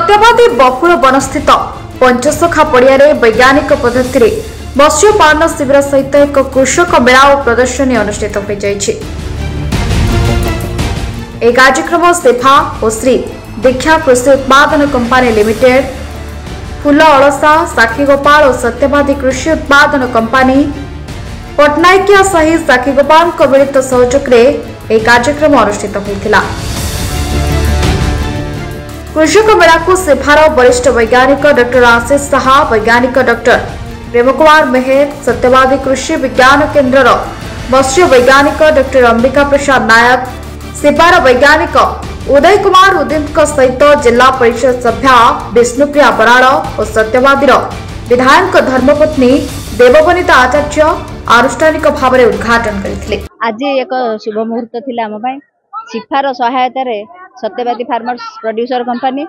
सत्यवादी बहुल वनस्थित पंचसखा पड़िया वैज्ञानिक पद्धति मत्स्य पालन शिविर सहित एक कृषक मेला और प्रदर्शनी अनुष्ठित हो कार्यक्रम सेफा और श्री दीक्षा कृषि उत्पादन कंपनी लिमिटेड फूल अलसा साक्षीगोपाल और सत्यवादी कृषि उत्पादन कंपनी पटनायकिया सहित साक्षीगोपाल मिलित सहयोग में कार्यक्रम अनुष्ठित होता। कृषक मेला को सेफार वरिष्ठ वैज्ञानिक डॉक्टर आशीष साहा, वैज्ञानिक डॉक्टर प्रेम कुमार मेहर, सत्यवादी कृषि विज्ञान केन्द्र मत्स्य वैज्ञानिक डॉक्टर अंबिका प्रसाद नायक, सेफार वैज्ञानिक उदय कुमार उदित सहित जिला परिषद सभ्या विष्णुप्रिया बराड़ और सत्यवादी विधायक धर्मपत्नी देवबनिता आचार्य आनुष्ठानिक भाव में उद्घाटन करथिले। आज एक शुभ मुहूर्त थिला हम भाई सिफार सहायता रे सत्यवादी फार्मर्स प्रोड्यूसर कंपनी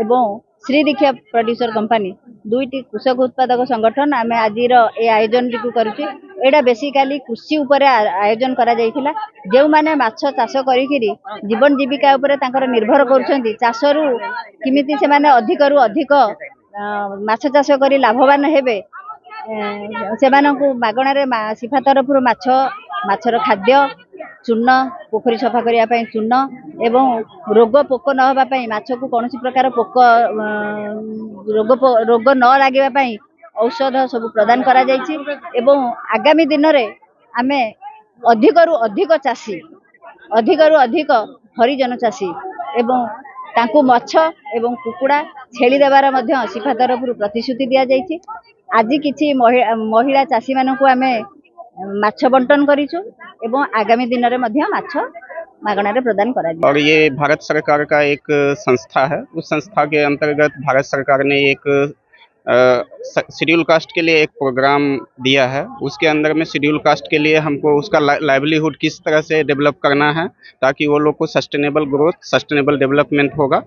एवं श्री दीक्षा प्रोड्यूसर कंपनी दुईटी कृषक उत्पादक संगठन आम आज ये आयोजन टी करुचे। एटा बेसिकाली कृषि उपर आयोजन करा जायथिला। जो माने माछ चाष करिकिरी जीवन जीविका उपर तांकर निर्भर करूछंती, चाषरू किमिति से माने अधिकरू अधिक माछ चाष करी लाभवान हेबे सेमानंकु मागणारे सिफा तरफ माछर खाद्य चूर्ण पोखरी सफा करने चूर्ण एवं रोग पोक न होगा माछ को कौन प्रकार पोक रोग न लगे औषध सब प्रदान करा जायछि एवं आगामी दिन में आमे अधिकरू अधिक चाषी अधिकरू अधिक हरिजन चाषी एवं तांकु मछ एवं कुकुड़ा छेली देवार मध्य सिफा तरफ प्रतिश्रुति दिया जायछि। आज किछि महिला चाषी मानकु आमे माछ बंटन करिछु एवं आगामी दिन में माछ मागणारे प्रदान करा जाए। और ये भारत सरकार का एक संस्था है। उस संस्था के अंतर्गत भारत सरकार ने एक शेड्यूल कास्ट के लिए एक प्रोग्राम दिया है। उसके अंदर में शेड्यूल कास्ट के लिए हमको उसका लाइवलीहुड किस तरह से डेवलप करना है ताकि वो लोग को सस्टेनेबल ग्रोथ सस्टेनेबल डेवलपमेंट होगा।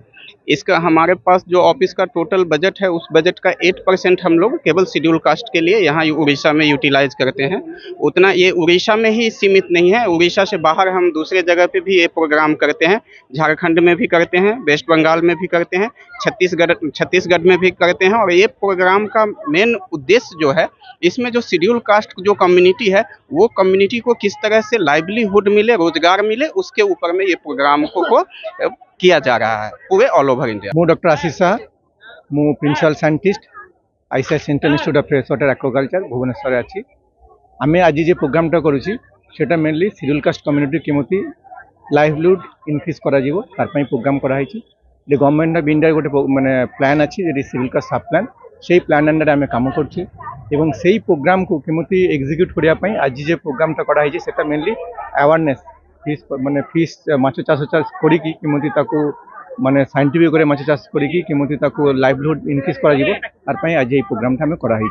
इसका हमारे पास जो ऑफिस का टोटल बजट है उस बजट का 8% हम लोग केवल शेड्यूल कास्ट के लिए यहाँ उड़ीसा में यूटिलाइज करते हैं। उतना ये उड़ीसा में ही सीमित नहीं है, उड़ीसा से बाहर हम दूसरे जगह पे भी ये प्रोग्राम करते हैं। झारखंड में भी करते हैं, वेस्ट बंगाल में भी करते हैं, छत्तीसगढ़ में भी करते हैं। और ये प्रोग्राम का मेन उद्देश्य जो है इसमें जो शेड्यूल कास्ट जो कम्युनिटी है वो कम्युनिटी को किस तरह से लाइवलीहुड मिले, रोजगार मिले, उसके ऊपर में ये प्रोग्राम को किया जा रहा है पूरे ऑल ओवर इंडिया। मु डॉक्टर आशीष साहा, मु principal scientist ICS central institute of fresh water aquaculture Bhubaneswar अच्छी। आम आज जो प्रोग्रामटा करुँची सेटा मेनली शेड्यूल कास्ट कम्युनिटी केमती लाइवलीहुड इनक्रिज कर प्रोग्राम कराई। गवर्नमेंट ऑफ इंडिया गोटे माने प्लान अच्छी शेड्यूल कास्ट सब प्लान से प्लान अंडर आम कम कर से प्रोग्राम को केमती एग्जीक्यूट करने आज जो प्रोग्रामटा कराई सेटा मेनली अवेयरनेस फिश माने फिश माछ चाष करी माने साइंटिफिक वे माछ चाष करी लाइवलीहुड इनक्रिज कर आज ये प्रोग्रामटा आम कराई।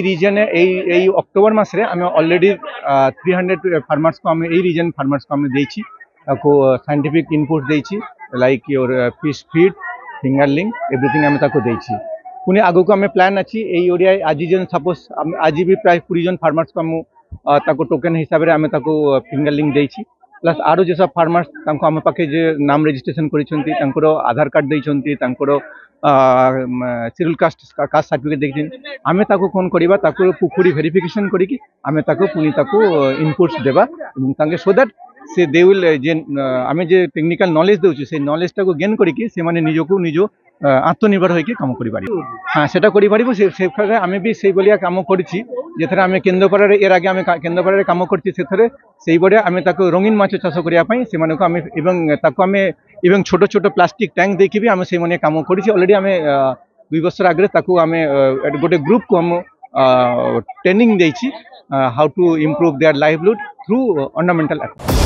रीजन अक्टोबर मासरे आम ऑलरेडी 300 फार्मर्स को आम रीजन फार्मर्स को आम देछि साइंटिफिक इनपुट देछि like your fish feed fingerling everything आम देछि। पुणी आगु को आम प्लान अच्छी ओडिया आज जन सपोज आज भी प्राय 20 जन फार्मर्स को आम टोकन हिसाब से आम फिंगरलिंग देछि प्लस आरो जे सब फार्मर्स आम पाखे जे नाम रजिस्ट्रेशन कर आधार कार्ड देइछन्ती शेड्यूल कास्ट सर्टिफिकेट देखिए आम कौन करवा पुखुरी वेरिफिकेशन करी आम पुणी इनपुट्स देवा सो दैट से दे विल जे आम जे टेक्निकल नॉलेज देउछु से नॉलेज को गेन करके से माने निजको निज आत्मनिर्भर होइके काम करि पारि। हाँ सेटा करि पारिबो से आम भी से बलिया काम करछि जेथरे आम केन्द्रपाड़े एर आगे आम केन्द्रपाड़े काम करछि सेथरे सेही बड़िया आम रंगीन माछ चाष करिया पई से माने को आम एवं छोट छोट प्लास्टिक टैंक देखि भी आम से माने काम करछि। ऑलरेडी आम 2 वर्ष आगे ताकू आम गोटे ग्रुप को हम ट्रेनिंग देछि how to improve their livelihood through ornamental act.